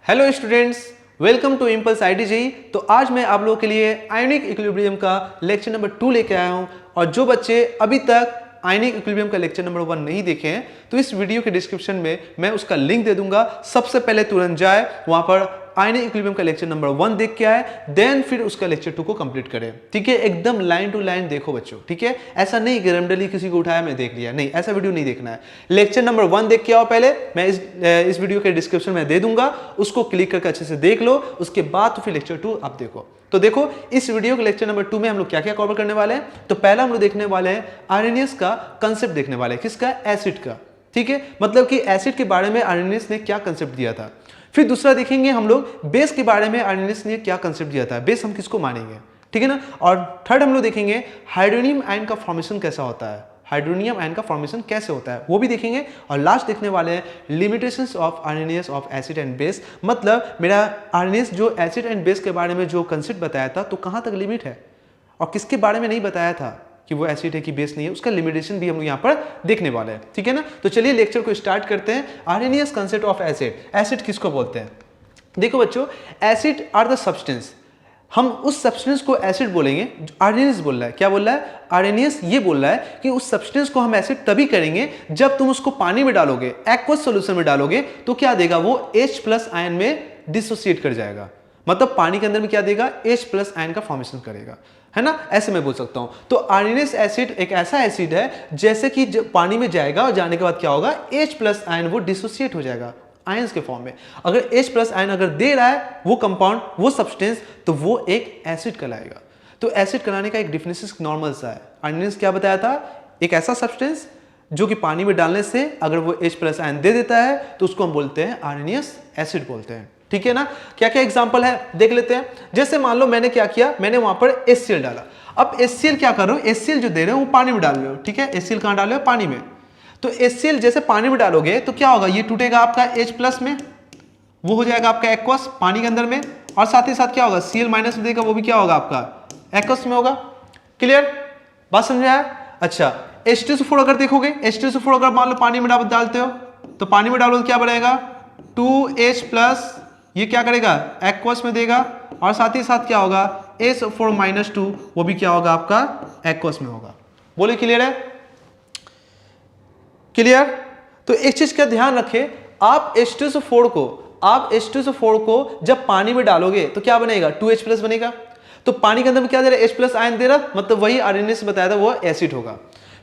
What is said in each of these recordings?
Hello students, welcome to impulse IDG. तो आज मैं आप लोगों के लिए आयोनिक इक्विलिब्रियम का लेक्चर नंबर 2 लेके आया हूं। और जो बच्चे अभी तक आयोनिक इक्विलिब्रियम का लेक्चर नंबर 1 नहीं देखे हैं तो इस वीडियो के डिस्क्रिप्शन में मैं उसका लिंक दे दूंगा। सबसे पहले तुरंत जाए वहां पर आयोनिक इक्विलिब्रियम का लेक्चर नंबर 1 देख के आए, देन फिर उसका लेक्चर 2 को कंप्लीट करें। ठीक है, एकदम लाइन टू लाइन देखो बच्चों। ठीक है, ऐसा नहीं कि रैंडमली किसी को उठाया मैं देख लिया, नहीं, ऐसा वीडियो नहीं देखना है। लेक्चर नंबर 1 देख के आओ पहले, मैं इस वीडियो के डिस्क्रिप्शन में दे दूंगा, उसको क्लिक करके अच्छे से देख लो, उसके बाद तो फिर लेक्चर 2 आप देखो। तो देखो इस वीडियो के लेक्चर नंबर 2 में हम लोग क्या क्या कवर करने वाले हैं। तो पहला हम लोग देखने वाले हैं आर्हेनियस का कंसेप्ट देखने वाले हैं। किसका? एसिड का। ठीक है, मतलब कि एसिड के बारे में आर्हेनियस ने क्या कंसेप्ट दिया था। फिर दूसरा देखेंगे हम लोग बेस के बारे में आर्हेनियस ने क्या कंसेप्ट दिया था, बेस हम किसको मानेंगे। ठीक है ना। और थर्ड हम लोग देखेंगे हाइड्रोनियम आयन का फॉर्मेशन कैसा होता है, हाइड्रोनियम आयन का फॉर्मेशन कैसे होता है वो भी देखेंगे। और लास्ट देखने वाले हैं limitations of Arrhenius of acid and base, मतलब मेरा आर्हेनियस जो एसिड एंड बेस के बारे में जो कंसेप्ट बताया था तो कहाँ तक लिमिट है और किसके बारे में नहीं बताया था कि वो एसिड है कि बेस नहीं है, उसका लिमिटेशन भी हम लोग यहाँ पर देखने वाले हैं। ठीक है ना। तो चलिए लेक्चर को स्टार्ट करते हैं। Arrhenius concept of acid. Acid किसको बोलते हैं? देखो बच्चों, एसिड आर द सब्सटेंस, हम उस सब्सटेंस को एसिड बोलेंगे। आर्हेनियस बोल रहा है, क्या बोल रहा है? आर्हेनियस ये बोल रहा है कि उस सब्सटेंस को हम एसिड तभी करेंगे जब तुम उसको पानी में डालोगे, एक्वस सॉल्यूशन में डालोगे तो क्या देगा, वो H+ आयन में डिसोसिएट कर जाएगा। मतलब पानी के अंदर में क्या देगा, H+ आयन का फॉर्मेशन करेगा, है ना। ऐसे मैं बोल सकता हूं। तो आर्हेनियस एसिड एक ऐसा एसिड है जैसे कि पानी में जाएगा और जाने के बाद क्या होगा, H+ आयन वो डिसोसिएट हो जाएगा आयंस के फॉर्म में। अगर H+ आयन अगर दे रहा है वो कंपाउंड, वो सब्सटेंस, तो वो एक एसिड कहलाएगा। तो एसिड कहलाने का एक डेफिनेशन नॉर्मल सा है। आर्हेनियस क्या बताया था, एक ऐसा सब्सटेंस जो कि पानी में डालने से अगर वो H+ आयन दे देता है तो उसको हम बोलते हैं आर्हेनियस एसिड बोलते हैं। ठीक है ना। क्या क्या एग्जांपल है देख लेते हैं। जैसे मान लो मैंने क्या किया, मैंने वहां पर HCl डाला। अब HCl क्या कर रहे हो, HCl जो दे रहे हो वो पानी में डाल रहे हो। ठीक है, HCl कहां डाल रहे हो, पानी में। तो HCl जैसे पानी में डालोगे तो क्या होगा, ये टूटेगा आपका H+ में, वो हो जाएगा आपका एक्वस पानी के अंदर में, और साथ ही साथ क्या होगा, Cl- में देगा, वो भी क्या होगा आपका एक्वस में होगा। क्लियर, बात समझ आया? अच्छा, H2SO4 अगर देखोगे, H2SO4 अगर मान लो पानी में डालते हो तो पानी में डालो तो क्या बनेगा, 2H+, ये क्या करेगा, एक्वस में देगा, और साथ ही साथ क्या होगा, SO4-2, वो भी क्या होगा आपका एक्वस में होगा। बोले क्लियर है? क्लियर। तो एक चीज का ध्यान रखें, आप H2SO4 को जब पानी में डालोगे तो क्या बनेगा, 2H+ बनेगा। तो पानी के अंदर में क्या दे रहा है, H+ आयन दे रहा, मतलब वही आर्हेनियस बताया था वो एसिड होगा।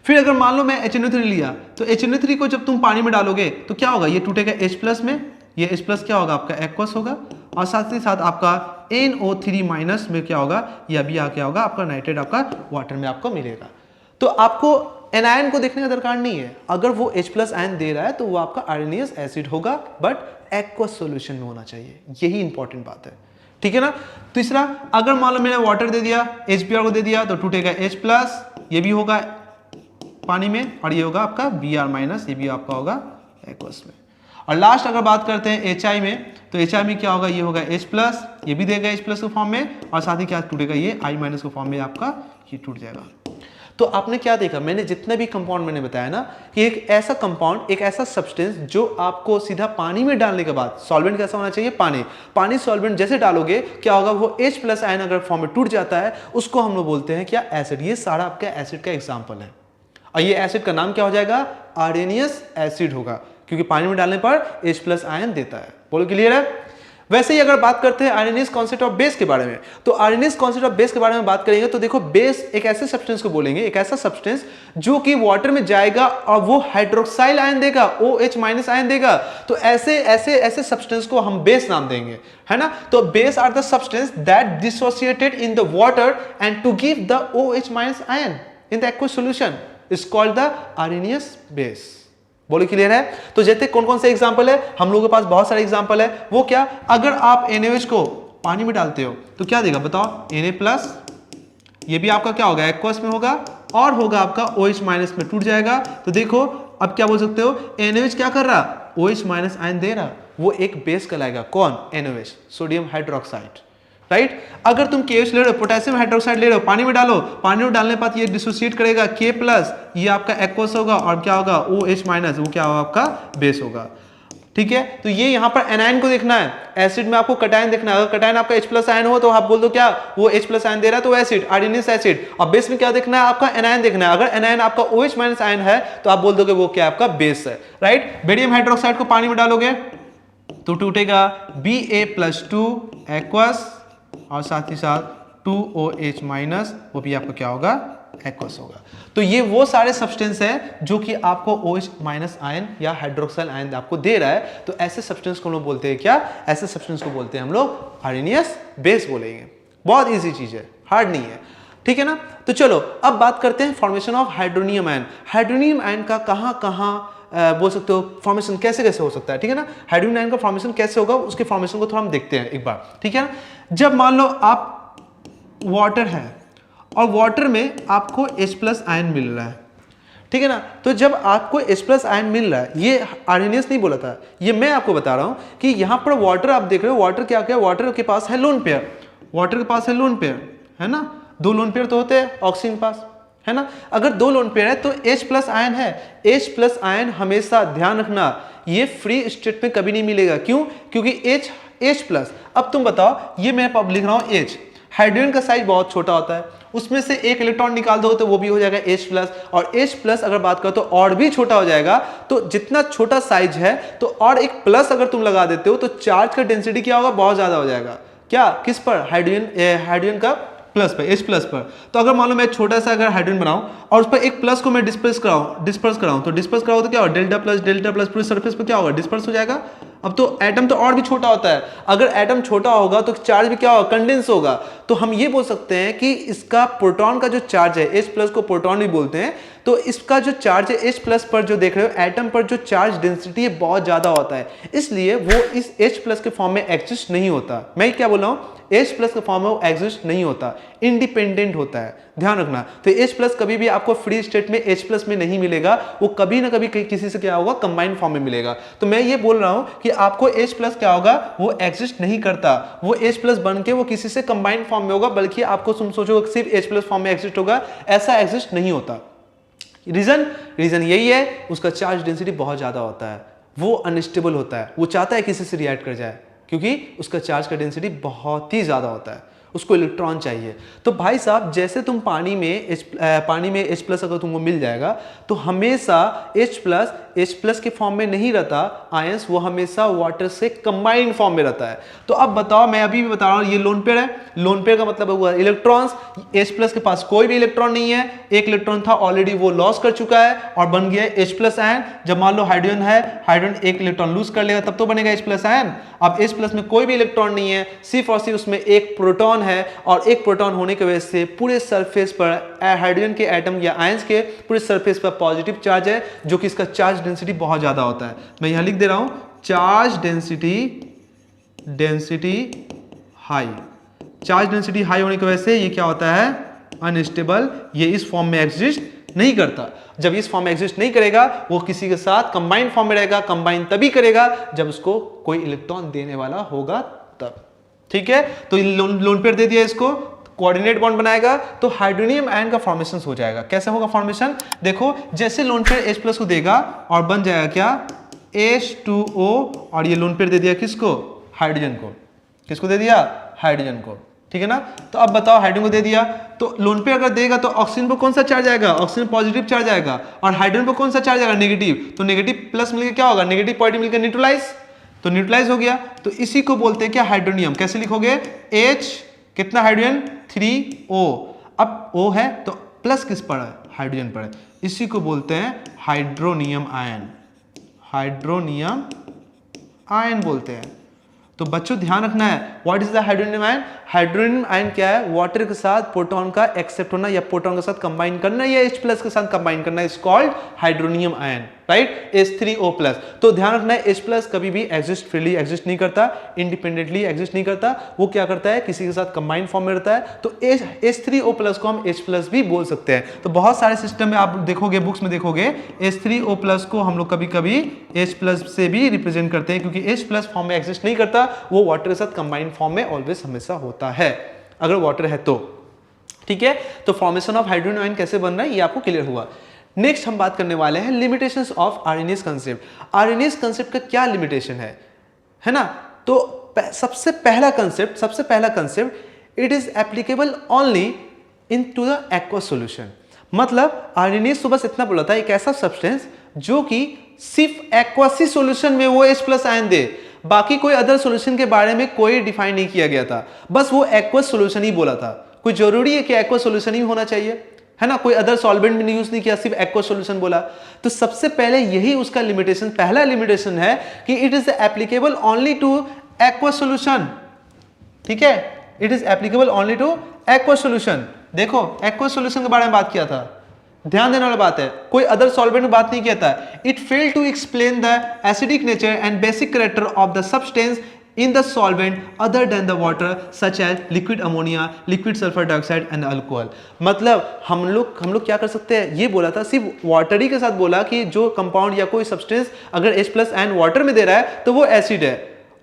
फिर अगर मान लो मैं HNO3 लिया तो HNO3 को जब तुम पानी में डालोगे तो क्या होगा, ये टूटेगा H+ में, ये H+ क्या होगा आपका एक्वस होगा, और साथ ही साथ आपका NO3- में क्या होगा, ये अभी क्या होगा आपका नाइट्रेट आपका वाटर में आपको मिलेगा। तो आपको एनायन को देखने का दरकार नहीं है, अगर वो H+ आयन दे रहा है तो वो आपका आर्हेनियस एसिड होगा, बट एक्वस सॉल्यूशन में होना चाहिए, यही इंपॉर्टेंट बात है। ठीक है ना। तीसरा, अगर मान लो मैंने वाटर दे दिया, HBr को दे दिया तो टूटेगा H+, ये भी होगा पानी में, और ये होगा आपका Br-, ये भी आपका होगा एक्वस में। और लास्ट अगर बात करते हैं HI में, तो HI में क्या होगा, ये होगा H+, ये भी देगा H+ के फॉर्म में, और साथ ही क्या टूटेगा, ये I- के फॉर्म में आपका ये टूट जाएगा। तो आपने क्या देखा, मैंने जितने भी कंपाउंड मैंने बताया ना कि एक ऐसा कंपाउंड, एक ऐसा सब्सटेंस जो आपको सीधा पानी में डालने के बाद, सॉल्वेंट कैसा होना चाहिए, पानी सॉल्वेंट जैसे डालोगे क्या होगा, वो H+ आयन अगर फॉर्म में टूट जाता है उसको हम लोग बोलते हैं क्या, एसिड। ये सारा आपका एसिड का एग्जाम्पल है, और ये एसिड का नाम क्या हो जाएगा, आर्हेनियस एसिड होगा, क्योंकि पानी में डालने पर H+ आयन देता है। बोलो क्लियर है। वैसे ही अगर बात करते हैं आर्हेनियस कॉन्सेप्ट ऑफ बेस के बारे में, तो आर्हेनियस कॉन्सेप्ट ऑफ बेस के बारे में बात करेंगे तो देखो, बेस एक ऐसे सब्सटेंस को बोलेंगे, एक ऐसा सब्सटेंस जो कि वाटर में जाएगा और वो हाइड्रोक्साइल आयन देगा, OH- आयन देगा। तो ऐसे ऐसे ऐसे सब्सटेंस को हम बेस नाम देंगे, है ना। तो base are the substance that dissociated in the water and to give the OH- ion in the aqueous solution is called the Arrhenius base. बोलो क्लियर है। तो जैसे कौन कौन से एग्जांपल है, हम लोगों के पास बहुत सारे एग्जांपल है। वो क्या, अगर आप NaOH को पानी में डालते हो तो क्या देगा बताओ, Na+, ये भी आपका क्या होगा, एक्वस में होगा, और होगा आपका OH- में टूट जाएगा। तो देखो अब क्या बोल सकते हो, NaOH क्या कर रहा, OH- आयन दे रहा, वो एक बेस कहलाएगा। कौन, NaOH, सोडियम हाइड्रोक्साइड। राइट। अगर तुम KH ले रहे हो, पोटेशियम हाइड्रोक्साइड ले रहे हो, पानी में डालो, पानी में डालने के बाद ये डिसोसिएट करेगा K प्लस, ये आपका एक्वस होगा और क्या होगा OH माइनस, वो क्या होगा आपका बेस होगा। ठीक है, तो ये यहाँ पर एनायन को देखना है, एसिड में आपको कटायन देखना है। अगर कटायन आपका H प्लस आयन हो तो आप बोल दो क्या वो H प्लस आयन दे रहा है तो एसिड, आर्सेनियस एसिड। और बेस में क्या देखना है आपका एनायन देखना है। अगर एनायन आपका OH माइनस आयन है तो आप बोल दोगे वो क्या आपका बेस है, राइट। बेरियम हाइड्रोक्साइड को पानी में डालोगे तो टूटेगा Ba+2 एक्वस और साथ ही साथ 2OH माइनस, वो भी आपका क्या होगा एक्वस होगा। तो ये वो सारे सब्सटेंस है जो कि आपको OH माइनस आयन या हाइड्रोक्साइल आयन आपको दे रहा है। तो ऐसे सब्सटेंस को हम लोग बोलते हैं क्या, ऐसे सब्सटेंस को बोलते हैं हम लोग आर्सेनियस बेस बोलेंगे। बहुत इजी चीज है, हार्ड नहीं है, ठीक है ना। तो चलो अब बात करते हैं formation of hydronium ion. Hydronium ion का कहाँ बोल सकते हो फॉर्मेशन कैसे कैसे हो सकता है, ठीक है ना। हाइड्रोनियम आयन का फॉर्मेशन कैसे होगा उसके फॉर्मेशन को थोड़ा हम देखते हैं एक बार, ठीक है ना। जब मान लो आप वाटर है और वाटर में आपको H प्लस आयन मिल रहा है, ठीक है ना। तो जब आपको H प्लस आयन मिल रहा है, ये आर्सेनियस नहीं बोला था, ये मैं आपको बता रहा हूं कि यहां पर वाटर आप देख रहे हो, वाटर क्या क्या, वाटर के पास है लोन पेयर, वाटर के पास है लोन पेयर, है ना। 2 लोन पेयर तो होते हैं ऑक्सीजन पास, है ना। अगर 2 लोन पेयर है तो H प्लस आयन है। H प्लस आयन हमेशा ध्यान रखना ये फ्री स्टेट में कभी नहीं मिलेगा। क्यों? क्योंकि H प्लस, अब तुम बताओ ये मैं लिख रहा हूं H, हाइड्रोजन का साइज बहुत छोटा होता है, उसमें से एक इलेक्ट्रॉन निकाल दो तो वो भी हो जाएगा H प्लस, और H प्लस अगर बात करो तो और भी छोटा हो जाएगा। तो जितना छोटा साइज है तो और एक प्लस अगर तुम लगा देते हो तो चार्ज का डेंसिटी क्या होगा, बहुत ज्यादा हो जाएगा। क्या, किस पर, हाइड्रोजन का प्लस पर, H प्लस पर। तो अगर मान लो मैं छोटा सा अगर हाइड्रोजन बनाऊं और उस पर एक प्लस को मैं डिस्पर्स कराऊं तो डिस्पर्स कराओ तो क्या होगा, डेल्टा प्लस पूरी सरफेस पर क्या होगा, डिस्पर्स हो जाएगा। अब तो एटम तो और भी छोटा होता है, अगर एटम छोटा होगा तो चार्ज भी क्या होगा, कंडेंस होगा। तो हम ये बोल सकते हैं कि इसका प्रोटॉन का जो चार्ज है, H प्लस को प्रोटॉन भी बोलते हैं, तो इसका जो चार्ज है H प्लस पर जो देख रहे हो एटम पर जो चार्ज डेंसिटी है बहुत ज्यादा होता है, इसलिए वो इस H प्लस के फॉर्म में एग्जिस्ट नहीं होता। मैं क्या बोल रहा हूं, H प्लस के फॉर्म में वो एग्जिस्ट नहीं होता, इंडिपेंडेंट होता है, ध्यान रखना। तो H प्लस कभी भी आपको फ्री स्टेट में H प्लस में नहीं मिलेगा, वो कभी ना कभी किसी से क्या होगा, कंबाइंड फॉर्म में मिलेगा। तो मैं ये बोल रहा हूं कि आपको H प्लस क्या होगा, वो एग्जिस्ट नहीं करता, वो H प्लस बन के वो किसी से कंबाइंड फॉर्म में होगा, बल्कि आपको तुम सोचो सिर्फ H प्लस फॉर्म में एग्जिस्ट होगा, ऐसा एग्जिस्ट नहीं होता। रीजन यही है, उसका चार्ज डेंसिटी बहुत ज्यादा होता है, वो अनस्टेबल होता है, वो चाहता है किसी से रिएक्ट कर जाए क्योंकि उसका चार्ज का डेंसिटी बहुत ही ज्यादा होता है, उसको इलेक्ट्रॉन चाहिए। तो भाई साहब जैसे तुम पानी में H प्लस अगर तुमको मिल जाएगा तो हमेशा H प्लस के फॉर्म में नहीं रहता आयंस, वो हमेशा वाटर से कंबाइंड फॉर्म में रहता है। तो अब बताओ, मैं अभी भी बता रहा हूँ, ये लोन पेयर है, लोन पेयर का मतलब हुआ इलेक्ट्रॉन्स। H प्लस के पास कोई भी इलेक्ट्रॉन नहीं है, एक इलेक्ट्रॉन था ऑलरेडी वो लॉस कर चुका है और बन गया H प्लस आयन। जब मान लो हाइड्रोजन है, हाइड्रोजन एक इलेक्ट्रॉन लूज कर लेगा तब तो बनेगा H प्लस आयन। अब H प्लस में कोई भी इलेक्ट्रॉन नहीं है, सिर्फ और सिर्फ उसमें एक प्रोटॉन है, और एक प्रोटॉन होने की वजह से पूरे सरफेस पर हाइड्रोजन के एटम या आयंस के पूरे सरफेस पर पॉजिटिव चार्ज है, जो कि इसका चार्ज डेंसिटी बहुत ज्यादा होता है। मैं यहां लिख दे रहा हूं, charge density high. Charge density high होने की वजह से ये क्या होता है, अनस्टेबल, ये इस फॉर्म में एग्जिस्ट नहीं करता। जब इस फॉर्म में एग्जिस्ट नहीं करेगा, वो किसी के साथ कंबाइंड फॉर्म में रहेगा। कंबाइंड तभी करेगा जब उसको कोई इलेक्ट्रॉन देने वाला होगा तब, ठीक है। तो लोन पेयर दे दिया, इसको कोऑर्डिनेट बॉन्ड बनाएगा तो हाइड्रोनियम आयन का फॉर्मेशन हो जाएगा। कैसे होगा फॉर्मेशन, देखो जैसे लोन पेयर H प्लस को देगा और बन जाएगा क्या, H2O, और ये लोन पेयर दे दिया किसको, हाइड्रोजन को। किसको दे दिया, हाइड्रोजन को, ठीक है ना। तो अब बताओ हाइड्रोजन को दे दिया तो लोन पेयर अगर देगा तो ऑक्सीजन पर कौन सा चार्ज आएगा, ऑक्सीजन पॉजिटिव चार्ज आएगा, और हाइड्रोजन पर कौन सा चार्ज आएगा, नेगेटिव। तो नेगेटिव प्लस मिलकर क्या होगा, नेगेटिव पॉजिटिव मिलकर न्यूट्रलाइज, तो न्यूट्रलाइज हो गया। तो इसी को बोलते हैं क्या, हाइड्रोनियम। कैसे लिखोगे, H कितना हाइड्रोजन, 3O। अब O है तो प्लस किस पर है, हाइड्रोजन पर है, इसी को बोलते हैं हाइड्रोनियम आयन। हाइड्रोनियम आयन बोलते हैं। तो बच्चों ध्यान रखना है, what is the hydronium ion. Hydronium ion क्या है, वाटर के साथ प्रोटॉन का एक्सेप्ट होना या प्रोटॉन के साथ कंबाइन करना या H प्लस के साथ कंबाइन करना, is called hydronium ion. Right, H3O+। तो ध्यान रखना है H+ कभी भी एग्जिस्ट फ्रीली एग्जिस्ट नहीं करता, इंडिपेंडेंटली एग्जिस्ट नहीं करता, वो क्या करता है किसी के साथ कंबाइंड फॉर्म में रहता है। तो H3O+ को हम H+ भी बोल सकते हैं। तो बहुत सारे सिस्टम में आप देखोगे, बुक्स में देखोगे H3O+ को हम लोग कभी कभी H+ से भी रिप्रेजेंट करते हैं, क्योंकि H+ फॉर्म में एग्जिस्ट नहीं करता, वो वाटर के साथ कंबाइंड फॉर्म में ऑलवेज हमेशा होता है अगर वाटर है तो। ठीक है, तो फॉर्मेशन ऑफ हाइड्रोजन आयन कैसे बन रहा है ये आपको क्लियर हुआ। नेक्स्ट हम बात करने वाले हैं limitations of RNS concept. RNS concept का क्या लिमिटेशन है ना। तो सबसे पहला concept it is applicable only into the aqueous solution. मतलब आरएनएस तो बस इतना बोला था, एक ऐसा सब्सटेंस जो कि सिर्फ एक्वसी सॉल्यूशन में वो H+ आयन दे, बाकी कोई अदर सॉल्यूशन के बारे में कोई डिफाइन नहीं किया गया था, बस वो एक्वस सॉल्यूशन ही बोला था। कोई जरूरी है कि एक्वस सॉल्यूशन ही होना चाहिए, है ना, कोई अदर सॉल्वेंट भी यूज नहीं किया, सिर्फ एक्वस सॉल्यूशन बोला। तो सबसे पहले यही उसका लिमिटेशन, पहला लिमिटेशन है कि it is applicable only two aqueous solution. ठीक है, it is applicable only two aqueous solution. देखो एक्वस सॉल्यूशन के बारे में बात किया था, ध्यान देने वाली बात है, कोई अदर सॉल्वेंट में बात नहीं किया था। It fail to explain the acidic nature and basic character of the substance in the solvent other than the water such as liquid ammonia, liquid sulfur dioxide and alcohol। मतलब हम लोग क्या कर सकते हैं, ये बोला था, सिर्फ वाटर ही के साथ बोला कि जो कंपाउंड या कोई सब्सटेंस अगर H+ एंड वाटर में दे रहा है तो वो एसिड है।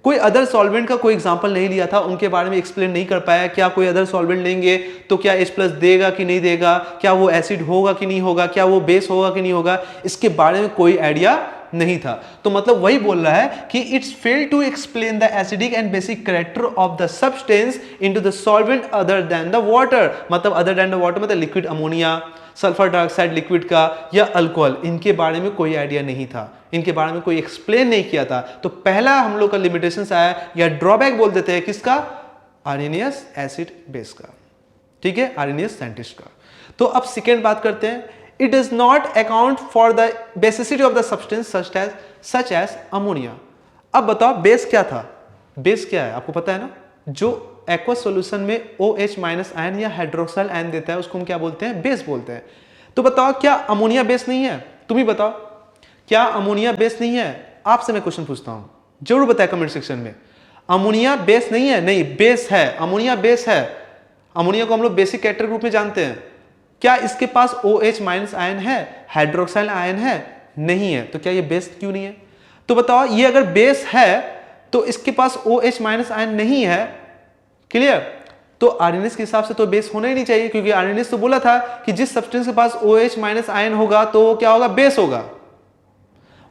कोई अदर सॉल्वेंट का कोई एग्जांपल नहीं लिया था, उनके बारे में एक्सप्लेन नहीं कर पाया, क्या कोई अदर सॉल्वेंट लेंगे तो क्या H+ देगा कि नहीं देगा, क्या वो एसिड होगा कि नहीं होगा, क्या वो बेस होगा कि नहीं होगा, इसके बारे में कोई आइडिया नहीं था। तो मतलब वही बोल रहा है कि it's fail to explain the acidic and basic character of the substance into the solvent other than the water. मतलब अदर देन द वाटर मतलब liquid ammonia, sulphur dioxide liquid का या अल्कोहल, इनके बारे में कोई आइडिया नहीं था, इनके बारे में कोई एक्सप्लेन नहीं किया था। तो पहला हम लोग का लिमिटेशन आया या ड्रॉबैक बोल देते हैं किसका, आर्हेनियस एसिड बेस का। ठीक है, आर्हेनियस साइंटिस्ट का। तो अब सेकेंड बात करते हैं, it does not account for the basicity of the substance such as ammonia। अब बताओ बेस क्या था, बेस क्या है आपको पता है ना, जो एक्वस सॉल्यूशन में OH- आयन या हाइड्रोक्साइल आयन देता है उसको हम क्या बोलते हैं, बेस बोलते हैं। तो बताओ क्या अमोनिया बेस नहीं है, तुम ही बताओ, क्या अमोनिया बेस नहीं है? आपसे मैं क्वेश्चन पूछता हूं, जरूर बताए कमेंट सेक्शन में। अमोनिया बेस नहीं है? नहीं, बेस है, अमोनिया बेस है। अमोनिया को हम लोग बेसिक कैरेक्टर ग्रुप में जानते हैं। क्या इसके पास OH- आयन है, हाइड्रोक्साइल आयन है? नहीं है। तो क्या ये बेस क्यों नहीं है? तो बताओ ये अगर बेस है तो इसके पास OH- आयन नहीं है, क्लियर? तो आर्हेनियस के हिसाब से तो बेस होना ही नहीं चाहिए, क्योंकि आर्हेनियस तो बोला था कि जिस सब्सटेंस के पास OH- आयन होगा तो वो क्या होगा, बेस होगा।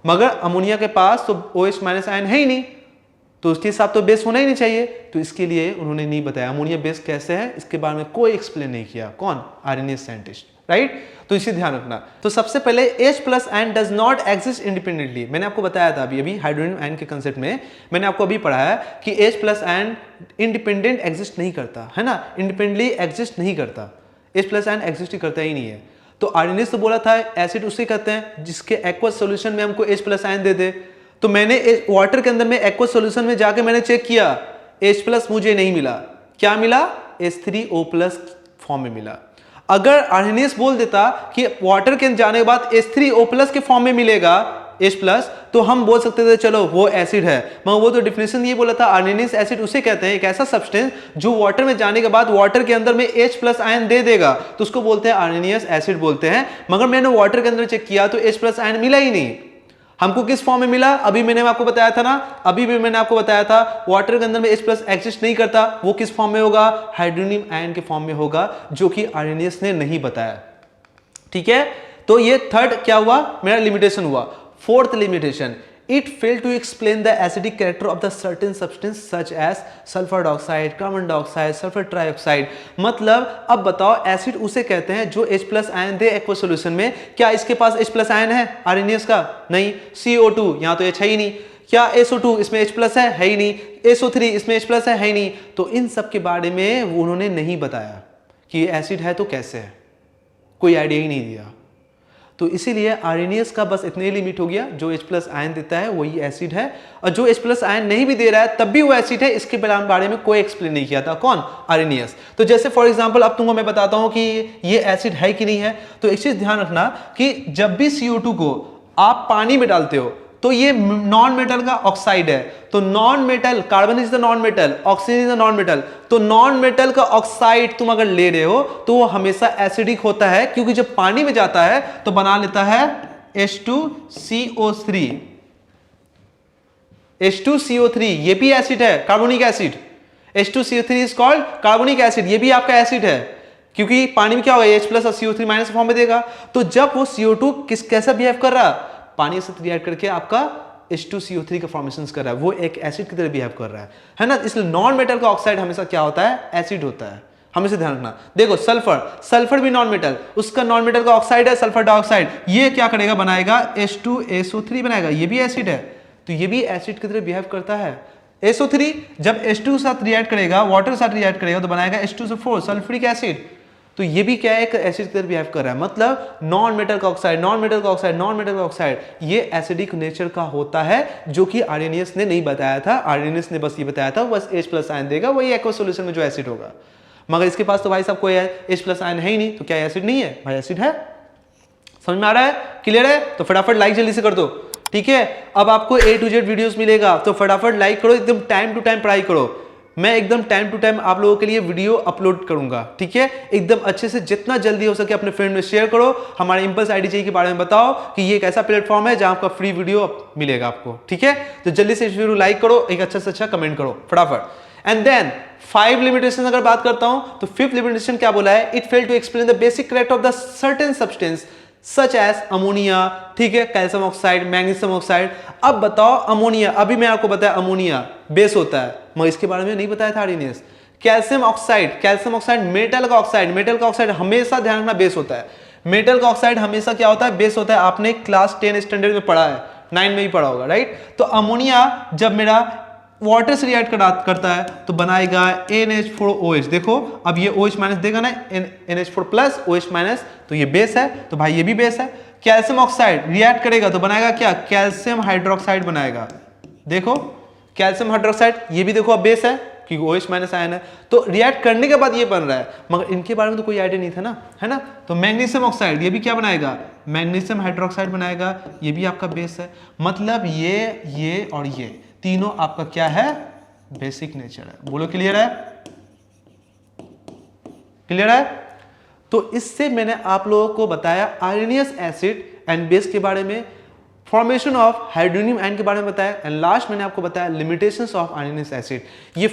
मगर अमोनिया के पास तो OH- आयन है ही नहीं, तो उसके हिसाब तो बेस होना ही नहीं चाहिए। तो इसके लिए उन्होंने नहीं बताया अमोनिया बेस कैसे है, इसके बारे में कोई एक्सप्लेन नहीं किया। कौन? Arrhenius scientist, right? तो इसे ध्यान रखना। तो सबसे पहले H+ ion does not exist independently. मैंने आपको बताया था अभी हाइड्रोजन आयन के कंसेप्ट में मैंने आपको अभी पढ़ाया कि H+ आयन इंडिपेंडेंट एग्जिस्ट नहीं करता, है ना, इंडिपेंडेंटली एग्जिस्ट नहीं करता। H+ आयन एग्जिस्ट करता ही नहीं है। तो आर्हेनियस तो बोला था एसिड उसे कहते हैं जिसके एक्वस सॉल्यूशन में हमको H+ आयन दे दे। तो मैंने वाटर के अंदर में एक्वस सॉल्यूशन में जाके मैंने चेक किया, H+ मुझे नहीं मिला। क्या मिला? H3O+ फॉर्म में मिला। अगर आर्हेनियस बोल देता कि वाटर के जाने के बाद H3O+ के फॉर्म में मिलेगा H+, तो हम बोल सकते थे चलो वो एसिड है, मगर वो तो डिफिनेशन ये बोला था आर्हेनियस एसिड उसे कहते हैं एक ऐसा सब्सटेंस जो वाटर में जाने के बाद वाटर के अंदर में H+ आयन दे देगा, तो उसको बोलते हैं आर्हेनियस एसिड बोलते हैं। मगर मैंने वाटर के अंदर चेक किया तो H+ आयन मिला ही नहीं। हमको किस फॉर्म में मिला? अभी मैंने आपको बताया था ना, अभी भी मैंने आपको बताया था वाटर के अंदर में H+ एग्जिस्ट नहीं करता। वो किस फॉर्म में होगा? हाइड्रोनियम आयन के फॉर्म में होगा, जो कि आर्हेनियस ने नहीं बताया। ठीक है, तो ये थर्ड क्या हुआ, मेरा लिमिटेशन हुआ। Fourth limitation, it failed to explain the acidic character of the certain substance such as sulfur dioxide, carbon dioxide, sulfur trioxide। मतलब अब बताओ एसिड उसे कहते हैं जो H+ आयन दे एक्वस सॉल्यूशन में। क्या इसके पास H+ आयन है आर्हेनियस का? नहीं। CO2 यहां तो H है ही नहीं। क्या SO2 इसमें H+ है ही नहीं। SO3 इसमें H+ है ही नहीं। तो इन सब के बारे में उन्होंने नहीं बताया कि एसिड है तो कैसे है, कोई आइडिया ही नहीं दिया। तो इसीलिए आर्हेनियस का बस इतने ही लिमिट हो गया, जो H+ आयन देता है वही एसिड है, और जो H+ आयन नहीं भी दे रहा है तब भी वो एसिड है, इसके बारे में कोई एक्सप्लेन नहीं किया था। कौन? आर्हेनियस। तो जैसे फॉर एग्जांपल अब तुमको मैं बताता हूं कि ये एसिड है कि नहीं है। तो एक चीज ध्यान रखना कि जब भी CO2 को आप पानी में डालते हो तो ये नॉन मेटल का ऑक्साइड है, तो non metal, carbon is the non metal, oxygen is the non metal, तो नॉन मेटल का ऑक्साइड तुम अगर ले रहे हो तो वो हमेशा एसिडिक होता है, क्योंकि जब पानी में जाता है तो बना लेता है H2CO3। H2CO3 ये भी एसिड है, carbonic acid. H2CO3 is called carbonic acid, ये भी आपका एसिड है, क्योंकि पानी में क्या होगा, H+ और CO3- फॉर्म में देगा। तो जब वो CO2 कैसा बिहेव कर रहा है, पानी से रिएक्ट करके आपका H2CO3 का फॉर्मेशन कर रहा है, वो एक एसिड की तरह बिहेव कर रहा है ना। इसलिए नॉन मेटल का ऑक्साइड हमेशा क्या होता है, एसिड होता है, हमेशा ध्यान रखना। देखो सल्फर भी नॉन मेटल, उसका नॉन मेटल का ऑक्साइड है सल्फर डाइऑक्साइड, ये क्या करेगा, बनाएगा H2SO3 बनाएगा, ये भी एसिड है, तो ये भी एसिड की तरह बिहेव करता है। SO3 जब H2 के साथ रिएक्ट करेगा, वाटर के साथ रिएक्ट करेगा तो बनाएगा H2SO4 सल्फ्यूरिक एसिड, तो ये भी क्या है, एक एसिड की तरह बिहेव कर रहा है। मतलब नॉन मेटल का ऑक्साइड, नॉन मेटल का ऑक्साइड, नॉन मेटल का ऑक्साइड, ये एसिडिक नेचर का होता है, जो कि आर्रेनियस ने नहीं बताया था। आर्रेनियस ने बस ये बताया था बस H+ आयन देगा, वही एक्वस सॉल्यूशन में जो एसिड होगा। मगर इसके पास तो भाई साहब कोई H+ आयन है ही नहीं, तो क्या एसिड नहीं है भाई, एसिड है। समझ में आ रहा है, क्लियर है? तो फटाफट लाइक जल्दी से कर दो, ठीक है। अब आपको A to Z वीडियोस मिलेगा, तो फटाफट लाइक करो, एकदम टाइम टू टाइम पढ़ाई करो। मैं एकदम टाइम टू टाइम आप लोगों के लिए वीडियो अपलोड करूंगा, ठीक है। एकदम अच्छे से जितना जल्दी हो सके अपने फ्रेंड में शेयर करो। हमारे इंपल्स IDJE के बारे में बताओ कि ये एक ऐसा प्लेटफॉर्म है जहां आपका फ्री वीडियो मिलेगा आपको, ठीक है। तो जल्दी से इस वीडियो को लाइक करो, एक अच्छा से अच्छा कमेंट करो फटाफट। एंड देन 5 लिमिटेशन अगर बात करता हूं तो 5th लिमिटेशन क्या बोला है, it fail to explain the basic character of the certain substance such as ammonia, ठीक है, कैल्शियम ऑक्साइड, मैग्नीशियम ऑक्साइड। अब बताओ अमोनिया, अभी मैं आपको बताया अमोनिया बेस होता है, मगर इसके बारे में नहीं बताया था आर्रेनियस। कैल्शियम ऑक्साइड मेटल का ऑक्साइड, मेटल का ऑक्साइड हमेशा ध्यान रखना बेस होता है। मेटल का ऑक्साइड हमेशा क्या होता है, बेस होता है। आपने क्लास 10 स्टैंडर्ड में पढ़ा है, 9 में ही पढ़ा होगा, राइट। तो अमोनिया जब मेरा वाटर से रिएक्ट करता है तो बनाएगा NH4OH। देखो अब ये OH माइनस देगा ना, NH4 प्लस OH माइनस, तो ये बेस है, तो भाई ये भी बेस है। कैल्शियम ऑक्साइड रिएक्ट करेगा तो बनाएगा क्या, कैल्शियम हाइड्रोक्साइड बनाएगा। देखो कैल्शियम हाइड्रोक्साइड, ये भी देखो अब बेस है क्योंकि OH माइनस आयन है, तो रिएक्ट करने के बाद ये बन रहा है, मगर इनके बारे में तो कोई आइडिया नहीं था ना, है ना। तो मैग्नीशियम ऑक्साइड, ये भी क्या बनाएगा, मैग्नीशियम हाइड्रोक्साइड बनाएगा, ये भी आपका बेस है। मतलब ये और ये तीनों आपका क्या है, बेसिक नेचर है। बोलो क्लियर है, क्लियर है। तो इससे मैंने आप लोगों को बताया आर्रेनियस एसिड एंड बेस के बारे में, फॉर्मेशन ऑफ हाइड्रोनियम आयन के बारे में बताया, एंड लास्ट मैंने आपको बताया लिमिटेशंस ऑफ आर्रेनियस एसिड। ये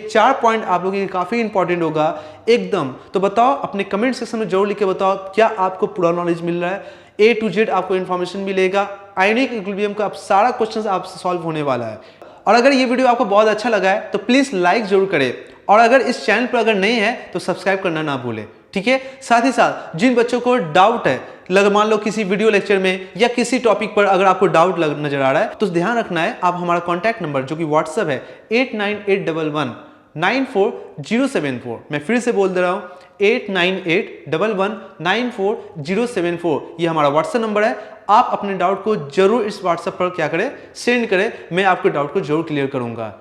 4 पॉइंट आप लोगों के लिए काफी इंपॉर्टेंट होगा एकदम। तो बताओ अपने कमेंट सेक्शन में जरूर लिख के बताओ क्या आपको पूरा नॉलेज मिल रहा है, A to Z आपको इन्फॉर्मेशन मिलेगा। आयनिक इक्विलिब्रियम का अब सारा क्वेश्चन आपसे सॉल्व होने वाला है। और अगर ये वीडियो आपको बहुत अच्छा लगा है तो प्लीज लाइक जरूर करें, और अगर इस चैनल पर अगर नए हैं तो सब्सक्राइब करना ना भूलें, ठीक है। साथ ही साथ जिन बच्चों को डाउट है, मान लो किसी वीडियो लेक्चर में या किसी टॉपिक पर अगर आपको डाउट नजर आ रहा है, तो ध्यान रखना है आप हमारा कॉन्टैक्ट नंबर जो कि व्हाट्सएप है 8981194074, मैं फिर से बोल दे रहा हूं 8981194074, ये हमारा व्हाट्सएप नंबर है। आप अपने डाउट को जरूर इस व्हाट्सएप पर क्या करें, सेंड करें, मैं आपके डाउट को जरूर क्लियर करूंगा।